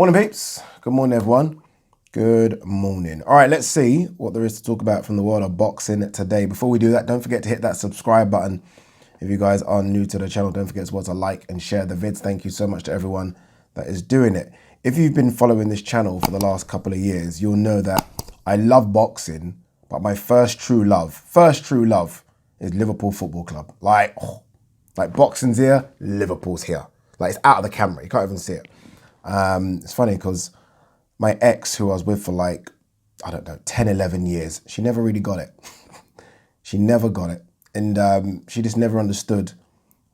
Morning, peeps. Good morning, everyone. Good morning. All right, let's see what there is to talk about from the world of boxing today. Before we do that, don't forget to hit that subscribe button. If you guys are new to the channel, don't forget to like and share the vids. Thank you so much to everyone that is doing it. If you've been following this channel for the last couple of years, you'll know that I love boxing, but my first true love is Liverpool Football Club. Like boxing's here, Liverpool's here. Like, it's out of the camera. You can't even see it. It's funny because my ex, who I was with for like, I don't know, 10, 11 years, she never really got it. She never got it. And she just never understood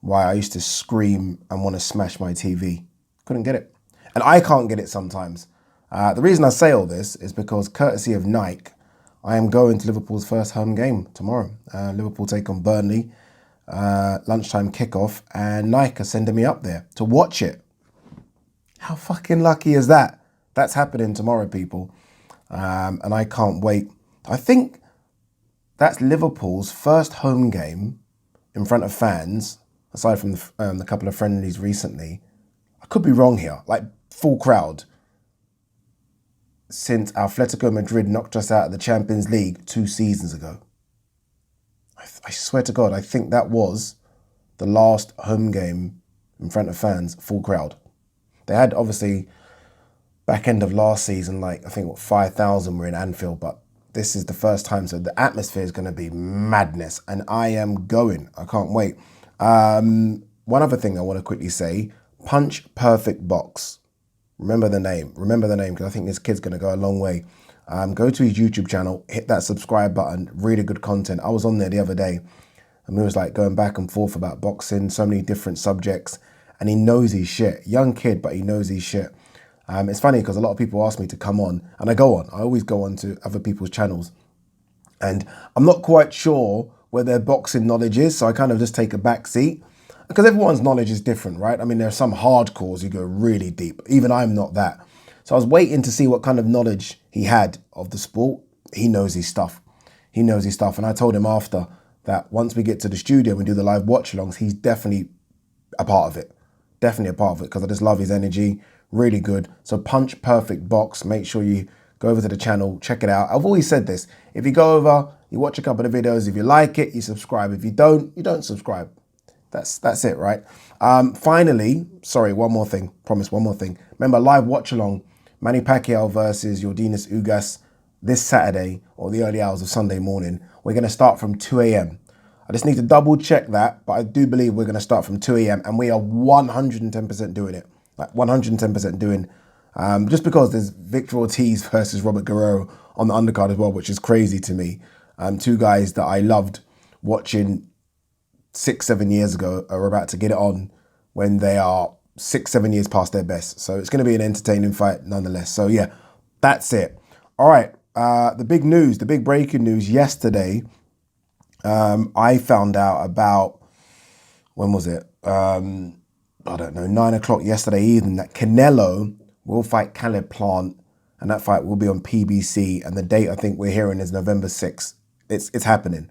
why I used to scream and want to smash my TV. Couldn't get it. And I can't get it sometimes. The reason I say all this is because, courtesy of Nike, I am going to Liverpool's first home game tomorrow. Liverpool take on Burnley, lunchtime kickoff, and Nike are sending me up there to watch it. How fucking lucky is that? That's happening tomorrow, people. And I can't wait. I think that's Liverpool's first home game in front of fans, aside from the couple of friendlies recently. I could be wrong here, like full crowd, since Atletico Madrid knocked us out of the Champions League 2 seasons ago. I swear to God, I think that was the last home game in front of fans, full crowd. They had, obviously, back end of last season, like, I think, 5,000 were in Anfield, but this is the first time, so the atmosphere is going to be madness, and I am going. I can't wait. One other thing I want to quickly say, Punch Perfect Box. Remember the name, because I think this kid's going to go a long way. Go to his YouTube channel, hit that subscribe button, really good content. I was on there the other day, and we was like going back and forth about boxing, so many different subjects, and he knows his shit. Young kid, but he knows his shit. It's funny because a lot of people ask me to come on, and I go on. I always go on to other people's channels, and I'm not quite sure where their boxing knowledge is, so I kind of just take a back seat, because everyone's knowledge is different, right? I mean, there are some hardcores who go really deep. Even I'm not that. So I was waiting to see what kind of knowledge he had of the sport. He knows his stuff. He knows his stuff. And I told him after that once we get to the studio and do the live watch-alongs, he's definitely a part of it. Definitely a part of it, because I just love his energy. Really good. So Punch Perfect Box. Make sure you go over to the channel, check it out. I've always said this. If you go over, you watch a couple of videos. If you like it, you subscribe. If you don't, you don't subscribe. That's it, right? Finally, sorry, one more thing. Promise, one more thing. Remember, live watch-along, Manny Pacquiao versus Yordenis Ugas this Saturday, or the early hours of Sunday morning. We're going to start from 2 a.m. I just need to double check that, but I do believe we're going to start from 2 a.m. and we are 110% doing it. Like 110% doing, just because there's Victor Ortiz versus Robert Guerrero on the undercard as well, which is crazy to me. 2 guys that I loved watching 6, 7 years ago are about to get it on when they are 6, 7 years past their best. So it's going to be an entertaining fight nonetheless. So yeah, that's it. All right. The big news, the big breaking news yesterday, I found out about, when was it? I don't know, 9 o'clock yesterday evening, that Canelo will fight Caleb Plant, and that fight will be on PBC. And the date I think we're hearing is November 6th. It's happening.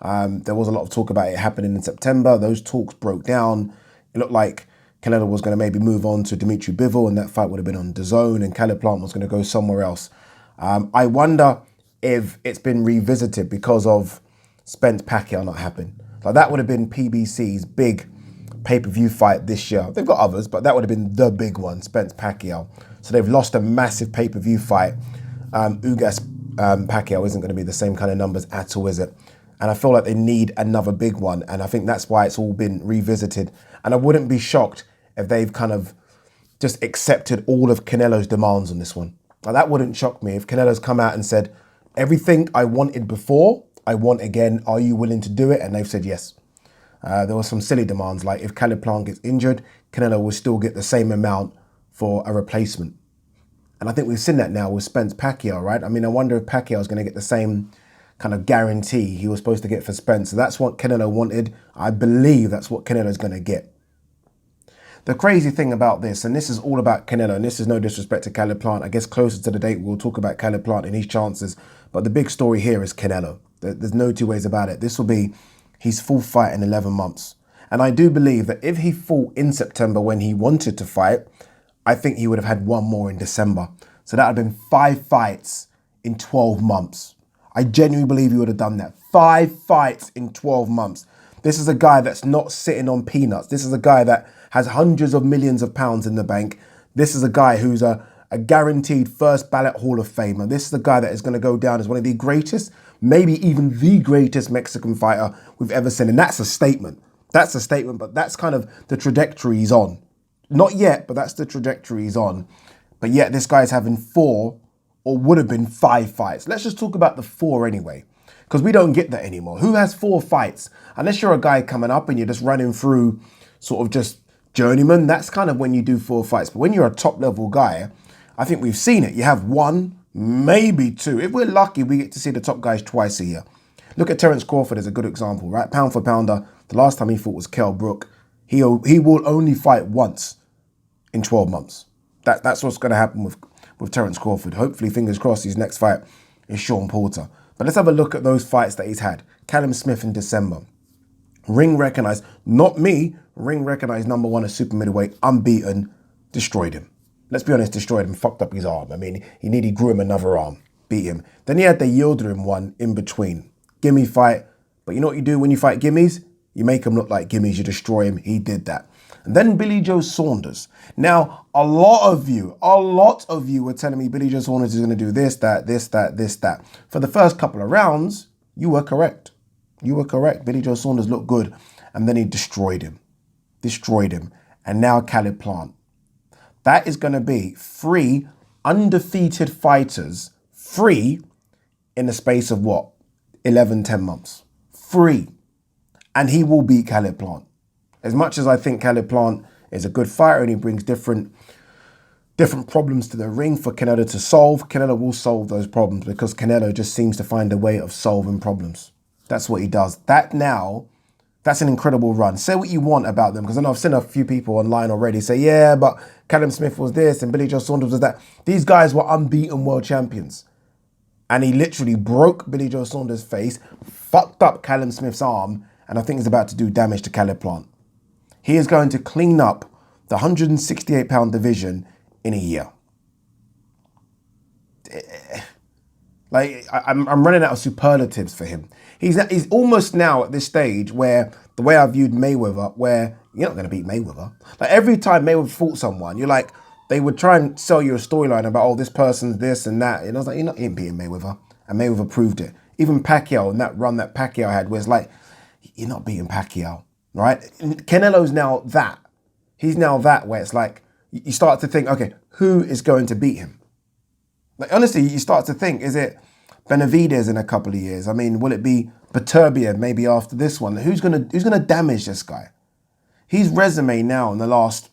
There was a lot of talk about it happening in September. Those talks broke down. It looked like Canelo was going to maybe move on to Dimitri Bivol, and that fight would have been on DAZN, and Caleb Plant was going to go somewhere else. I wonder if it's been revisited because of Spence Pacquiao not happening. Like, that would have been PBC's big pay-per-view fight this year. They've got others, but that would have been the big one, Spence Pacquiao. So they've lost a massive pay-per-view fight. Ugas Pacquiao isn't going to be the same kind of numbers at all, is it? And I feel like they need another big one. And I think that's why it's all been revisited. And I wouldn't be shocked if they've kind of just accepted all of Canelo's demands on this one. Now, that wouldn't shock me if Canelo's come out and said, everything I wanted before, I want again. Are you willing to do it? And they've said yes. There were some silly demands, like if Caleb Plant gets injured, Canelo will still get the same amount for a replacement. And I think we've seen that now with Spence Pacquiao, right? I mean, I wonder if Pacquiao is going to get the same kind of guarantee he was supposed to get for Spence. So that's what Canelo wanted. I believe that's what Canelo's going to get. The crazy thing about this, and this is all about Canelo, and this is no disrespect to Caleb Plant. I guess closer to the date, we'll talk about Caleb Plant and his chances. But the big story here is Canelo. There's no 2 ways about it. This will be his full fight in 11 months. And I do believe that if he fought in September when he wanted to fight, I think he would have had one more in December. So that would have been 5 fights in 12 months. I genuinely believe he would have done that. 5 fights in 12 months. This is a guy that's not sitting on peanuts. This is a guy that has hundreds of millions of pounds in the bank. This is a guy who's a guaranteed first ballot Hall of Famer. This is a guy that is going to go down as one of the greatest, maybe even the greatest Mexican fighter we've ever seen. And that's a statement. That's a statement, but that's kind of the trajectory he's on. Not yet, but that's the trajectory he's on. But yet this guy's having 4 or would have been 5 fights. Let's just talk about the 4 anyway, because we don't get that anymore. Who has 4 fights? Unless you're a guy coming up and you're just running through sort of just journeyman, that's kind of when you do 4 fights. But when you're a top level guy, I think we've seen it. You have 1, maybe 2. If we're lucky, we get to see the top guys twice a year. Look at Terence Crawford as a good example, right? Pound for pounder, the last time he fought was Kell Brook. He will only fight once in 12 months. That's what's going to happen with Terence Crawford. Hopefully, fingers crossed, his next fight is Sean Porter. But let's have a look at those fights that he's had. Callum Smith in December. Ring recognized, not me, ring recognized #1 at super middleweight, unbeaten, destroyed him. Let's be honest, destroyed him, fucked up his arm. I mean, he nearly grew him another arm, beat him. Then he had the Yildirim one in between. Gimme fight, but you know what you do when you fight gimmies? You make him look like gimmies, you destroy him. He did that. And then Billy Joe Saunders. Now, a lot of you were telling me Billy Joe Saunders is going to do this, that, this, that, this, that. For the first couple of rounds, you were correct. You were correct. Billy Joe Saunders looked good. And then he destroyed him. Destroyed him. And now Caleb Plant. That is going to be 3 undefeated fighters, 3 in the space of what? 11, 10 months. 3. And he will beat Caleb Plant. As much as I think Caleb Plant is a good fighter and he brings different problems to the ring for Canelo to solve, Canelo will solve those problems because Canelo just seems to find a way of solving problems. That's what he does. That's an incredible run. Say what you want about them, because I know I've seen a few people online already say, yeah, but Callum Smith was this and Billy Joe Saunders was that. These guys were unbeaten world champions. And he literally broke Billy Joe Saunders' face, fucked up Callum Smith's arm, and I think he's about to do damage to Caleb Plant. He is going to clean up the 168-pound division in a year. Like, I'm running out of superlatives for him. He's almost now at this stage where the way I viewed Mayweather, where you're not going to beat Mayweather. Like, every time Mayweather fought someone, you're like, they would try and sell you a storyline about, oh, this person's this and that. And I was like, you're not beating Mayweather. And Mayweather proved it. Even Pacquiao and that run that Pacquiao had, where it's like, you're not beating Pacquiao. Right? Canelo's now that. He's now that where it's like, you start to think, okay, who is going to beat him? Like, honestly, you start to think, is it Benavidez in a couple of years? I mean, will it be Beterbiev maybe after this one? Who's gonna damage this guy? His resume now in the last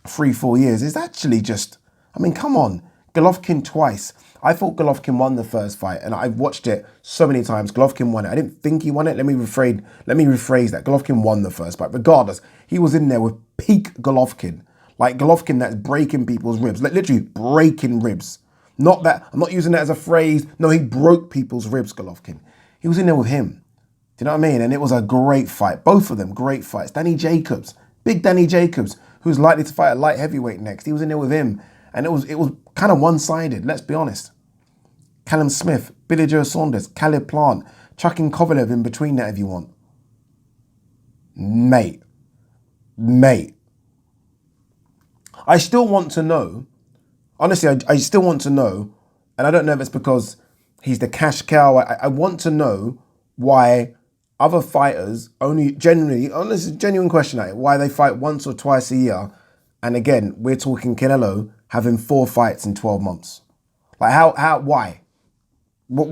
3-4 years is actually just, I mean, come on. Golovkin twice. I thought Golovkin won the first fight, and I've watched it so many times. Golovkin won it. I didn't think he won it. Let me rephrase that. Golovkin won the first fight. Regardless, he was in there with peak Golovkin. Like Golovkin that's breaking people's ribs. Like literally breaking ribs. Not that, I'm not using that as a phrase. No, he broke people's ribs, Golovkin. He was in there with him. Do you know what I mean? And it was a great fight. Both of them, great fights. Danny Jacobs, big Danny Jacobs, who's likely to fight a light heavyweight next. He was in there with him. And it was kind of one-sided, let's be honest. Callum Smith, Billy Joe Saunders, Caleb Plant, chucking Kovalev in between that if you want. Mate. I still want to know, honestly, I still want to know, and I don't know if it's because he's the cash cow. I want to know why other fighters only generally, this is a genuine question, why they fight once or twice a year. And again, we're talking Canelo having 4 fights in 12 months. Like why? Why?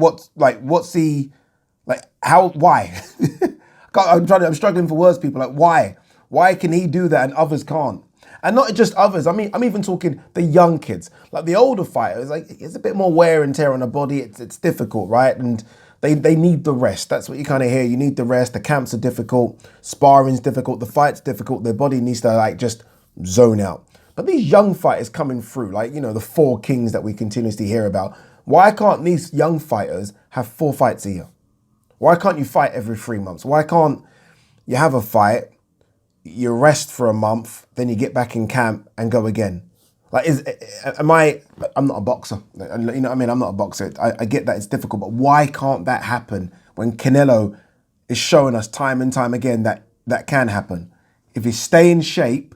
I'm struggling for words, people. Like, why? Why can he do that and others can't? And not just others. I mean, I'm even talking the young kids. Like the older fighters, like it's a bit more wear and tear on the body. It's difficult, right? And they need the rest. That's what you kind of hear. You need the rest. The camps are difficult. Sparring's difficult. The fight's difficult. Their body needs to like just zone out. But these young fighters coming through, like, you know, the 4 kings that we continuously hear about, why can't these young fighters have 4 fights a year? Why can't you fight every 3 months? Why can't you have a fight, you rest for a month, then you get back in camp and go again? Like, am I? I'm not a boxer. You know what I mean? I'm not a boxer. I get that it's difficult, but why can't that happen when Canelo is showing us time and time again that that can happen? If you stay in shape,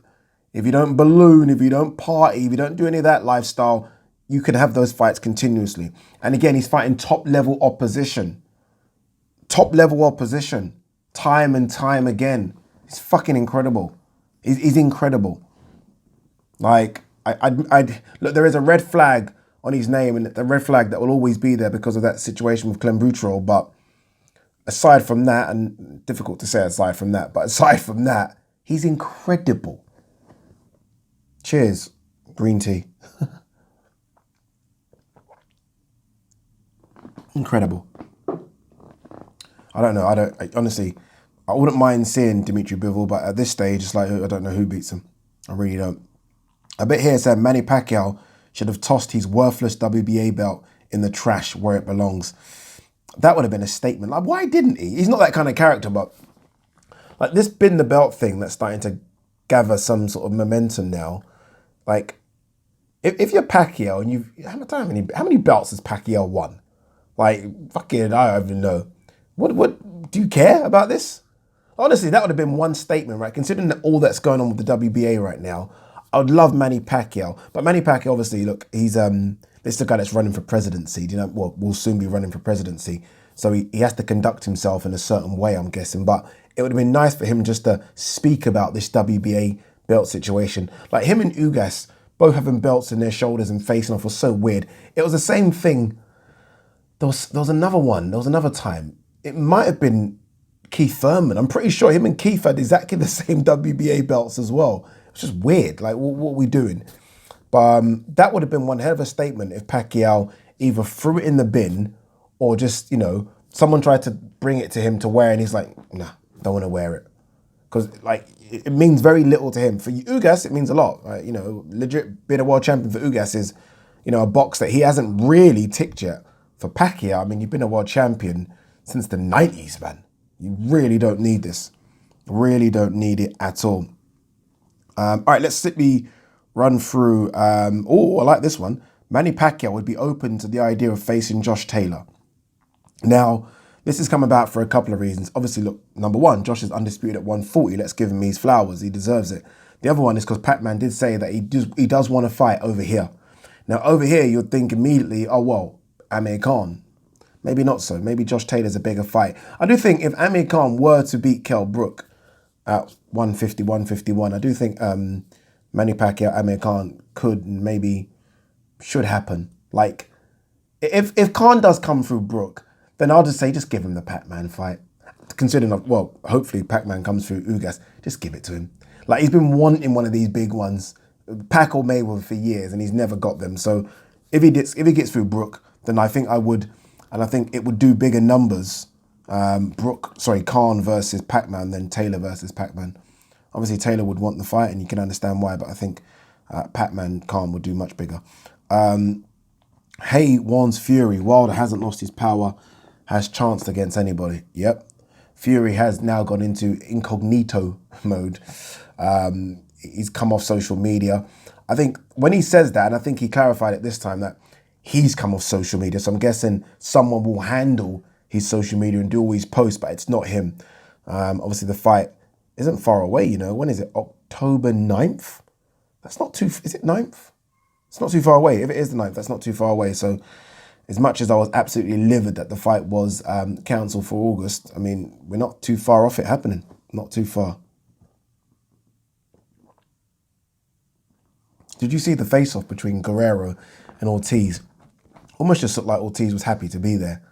if you don't balloon, if you don't party, if you don't do any of that lifestyle, you can have those fights continuously. And again, he's fighting top level opposition. Top level opposition. Time and time again. It's fucking incredible. He's incredible. Like, look, there is a red flag on his name, and the red flag that will always be there because of that situation with Clenbuterol. But aside from that, and difficult to say aside from that, but aside from that, he's incredible. Cheers, green tea. Incredible. Honestly, I wouldn't mind seeing Dimitri Bivol, but at this stage, it's like, I don't know who beats him. I really don't. A bit here said Manny Pacquiao should have tossed his worthless WBA belt in the trash where it belongs. That would have been a statement. Like, why didn't he? He's not that kind of character, but like this bin the belt thing that's starting to gather some sort of momentum now. Like, if you're Pacquiao and how many belts has Pacquiao won? Like, fucking, I don't even know. What do you care about this? Honestly, that would have been one statement, right? Considering all that's going on with the WBA right now, I would love Manny Pacquiao. But Manny Pacquiao, obviously, look, he's this is the guy that's running for presidency. Do you know? Well, will soon be running for presidency. So he has to conduct himself in a certain way, I'm guessing. But it would have been nice for him just to speak about this WBA belt situation. Like him and Ugas both having belts in their shoulders and facing off was so weird. It was the same thing. There was another one. There was another time. It might have been Keith Thurman. I'm pretty sure him and Keith had exactly the same WBA belts as well. It's just weird. Like, what are we doing? But that would have been one hell of a statement if Pacquiao either threw it in the bin or just, you know, someone tried to bring it to him to wear and he's like, nah, don't want to wear it. Because, like, it means very little to him. For Ugas, it means a lot. Right? You know, legit being a world champion for Ugas is, you know, a box that he hasn't really ticked yet. For Pacquiao, I mean, you've been a world champion since the 90s, man. You really don't need this. Really don't need it at all. All right, let's simply run through. I like this one. Manny Pacquiao would be open to the idea of facing Josh Taylor. Now, this has come about for a couple of reasons. Obviously, look, number one, Josh is undisputed at 140. Let's give him his flowers. He deserves it. The other one is because PACMAN did say that he does want to fight over here. Now, over here, you'd think immediately, oh, well, Amir Khan. Maybe not so. Maybe Josh Taylor's a bigger fight. I do think if Amir Khan were to beat Kell Brook at 150, 151, I do think Manny Pacquiao, Amir Khan should happen. Like, if Khan does come through Brook, then I'll just say, just give him the PACMAN fight. Considering, well, hopefully PACMAN comes through Ugas, just give it to him. Like, he's been wanting one of these big ones, Pac or Mayweather, for years, and he's never got them. So if he gets through Brook, then I think I would, and I think it would do bigger numbers. Khan versus PACMAN than Taylor versus PACMAN. Obviously, Taylor would want the fight, and you can understand why, but I think PACMAN Khan would do much bigger. Hay warns Fury, Wilder hasn't lost his power, has chanced against anybody. Yep. Fury has now gone into incognito mode. He's come off social media. I think when he says that, and I think he clarified it this time, that he's come off social media. So I'm guessing someone will handle his social media and do all his posts, but it's not him. Obviously, the fight isn't far away, you know. When is it? October 9th? That's not too... Is it 9th? It's not too far away. If it is the 9th, that's not too far away. So as much as I was absolutely livid that the fight was cancelled for August, I mean, we're not too far off it happening. Not too far. Did you see the face-off between Guerrero and Ortiz? Almost just looked like Ortiz was happy to be there.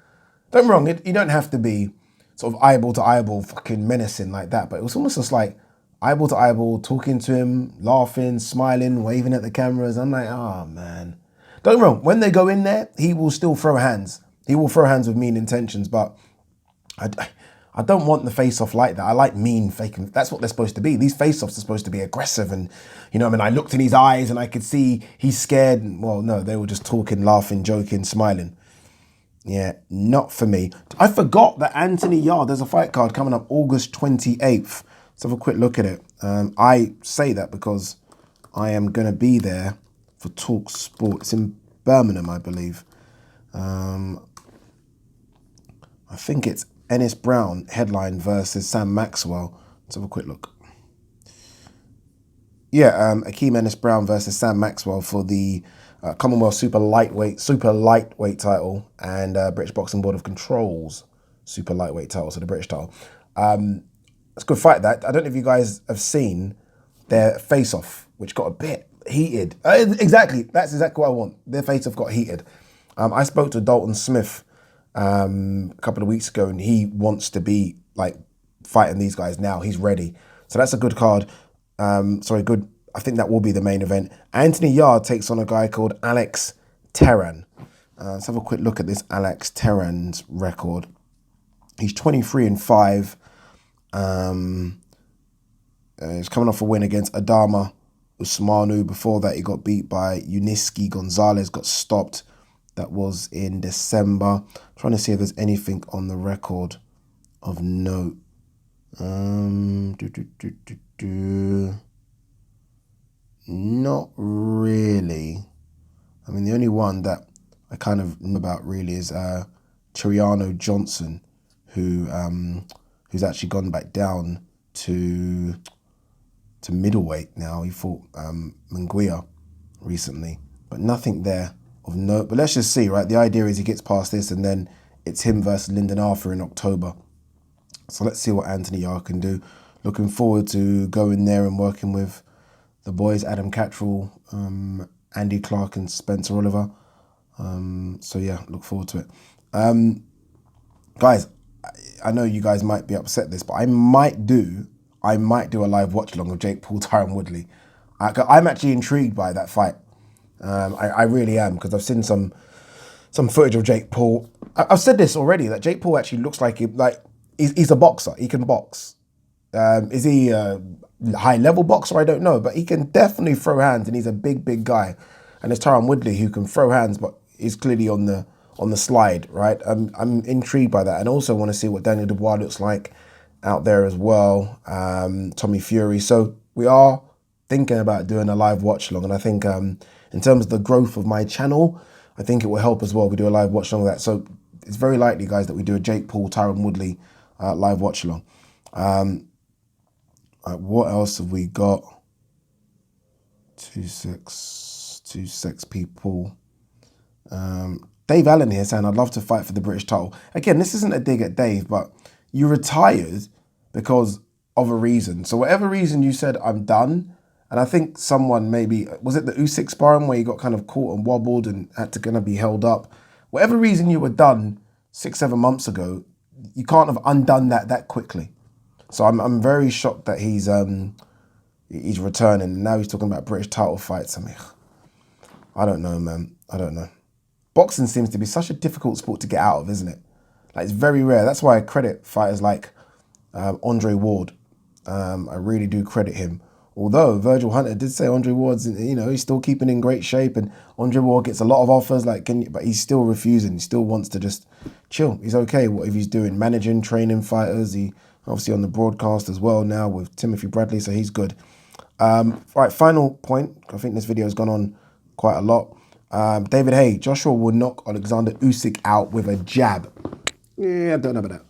Don't get me wrong, you don't have to be sort of eyeball to eyeball fucking menacing like that, but it was almost just like eyeball to eyeball, talking to him, laughing, smiling, waving at the cameras. I'm like, oh man. Don't get me wrong, when they go in there, he will still throw hands. He will throw hands with mean intentions, but I don't want the face-off like that. I like mean faking. That's what they're supposed to be. These face-offs are supposed to be aggressive, and you know, I mean, I looked in his eyes and I could see he's scared. Well, no, they were just talking, laughing, joking, smiling. Yeah, not for me. I forgot that Anthony Yarde, there's a fight card coming up August 28th. Let's have a quick look at it. I say that because I am going to be there for Talk Sport. It's in Birmingham, I believe. I think it's Ennis Brown headline versus Sam Maxwell. Let's have a quick look. Yeah, Akeem Ennis Brown versus Sam Maxwell for the Commonwealth super lightweight title and British Boxing Board of Control's super lightweight title, so the British title. It's a good fight. That I don't know if you guys have seen their face-off, which got a bit heated. Exactly, that's exactly what I want. Their face-off got heated. I spoke to Dalton Smith a couple of weeks ago, and he wants to be like fighting these guys now. He's ready, so that's a good card. Good. I think that will be the main event. Anthony Yarde takes on a guy called Alex Terran. Let's have a quick look at this Alex Terran's record. He's 23-5. He's coming off a win against Adama Usmanu. Before that, he got beat by Uniski Gonzalez, got stopped. That was in December. Trying to see if there's anything on the record of note. Not really. I mean, the only one that I kind of know about really is Chiriano Johnson, who's actually gone back down to middleweight now. He fought Munguia recently, but nothing there of note. But let's just see, right? The idea is he gets past this, and then it's him versus Lyndon Arthur in October. So let's see what Anthony Yarde can do. Looking forward to going there and working with the boys, Adam Cattrall, Andy Clark and Spencer Oliver. So yeah, look forward to it. Guys, I know you guys might be upset at this, but I might do a live watch along of Jake Paul, Tyron Woodley. I'm actually intrigued by that fight. I really am, because I've seen some footage of Jake Paul. I've said this already, that Jake Paul actually looks like he's a boxer. He can box. Is he a high-level boxer? I don't know, but he can definitely throw hands, and he's a big guy. And there's Tyron Woodley, who can throw hands, but is clearly on the slide, right? I'm intrigued by that, and also want to see what Daniel Dubois looks like out there as well. Tommy Fury. So we are thinking about doing a live watch along, and I think in terms of the growth of my channel, I think it will help as well. We do a live watch along with that. So it's very likely, guys, that we do a Jake Paul, Tyron Woodley live watch along. What else have we got? 26 people. Dave Allen here saying, I'd love to fight for the British title. Again, this isn't a dig at Dave, but you retired because of a reason. So whatever reason you said, I'm done. And I think someone maybe, was it the Usyk sparring where you got kind of caught and wobbled and had to kind of be held up? Whatever reason you were done 6-7 months ago, you can't have undone that quickly. So I'm very shocked that he's returning. Now he's talking about British title fights. I mean, I don't know, man. I don't know. Boxing seems to be such a difficult sport to get out of, isn't it? Like, it's very rare. That's why I credit fighters like Andre Ward. I really do credit him. Although Virgil Hunter did say Andre Ward's, he's still keeping in great shape, and Andre Ward gets a lot of offers, but he's still refusing. He still wants to just chill. He's okay. What if he's doing? Managing, training fighters. He obviously on the broadcast as well now with Timothy Bradley, so he's good. Right, final point. I think this video has gone on quite a lot. David Hay, Joshua will knock Alexander Usyk out with a jab. Yeah, I don't know about that.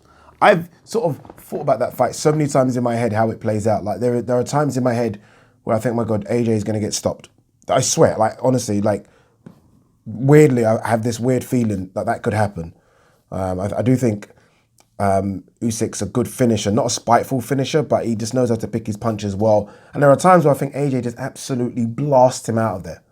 I've sort of thought about that fight so many times in my head, how it plays out. Like there are times in my head where I think, my God, AJ is going to get stopped. I swear, honestly, weirdly, I have this weird feeling that could happen. I do think Usyk's a good finisher, not a spiteful finisher, but he just knows how to pick his punches well. And there are times where I think AJ just absolutely blasts him out of there.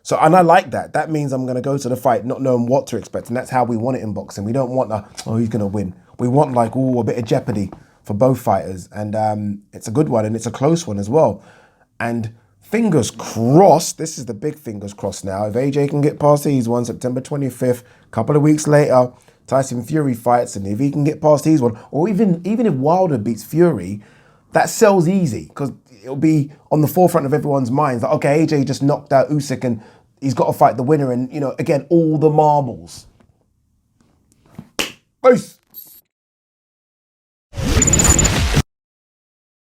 So, and I like that. That means I'm going to go to the fight not knowing what to expect. And that's how we want it in boxing. We don't want he's going to win. We want a bit of jeopardy for both fighters. And it's a good one, and it's a close one as well. And fingers crossed, this is the big fingers crossed now. If AJ can get past his one, September 25th, a couple of weeks later, Tyson Fury fights, and if he can get past his one, or even if Wilder beats Fury, that sells easy, because it'll be on the forefront of everyone's minds. Like, okay, AJ just knocked out Usyk, and he's got to fight the winner, and, again, all the marbles. Peace.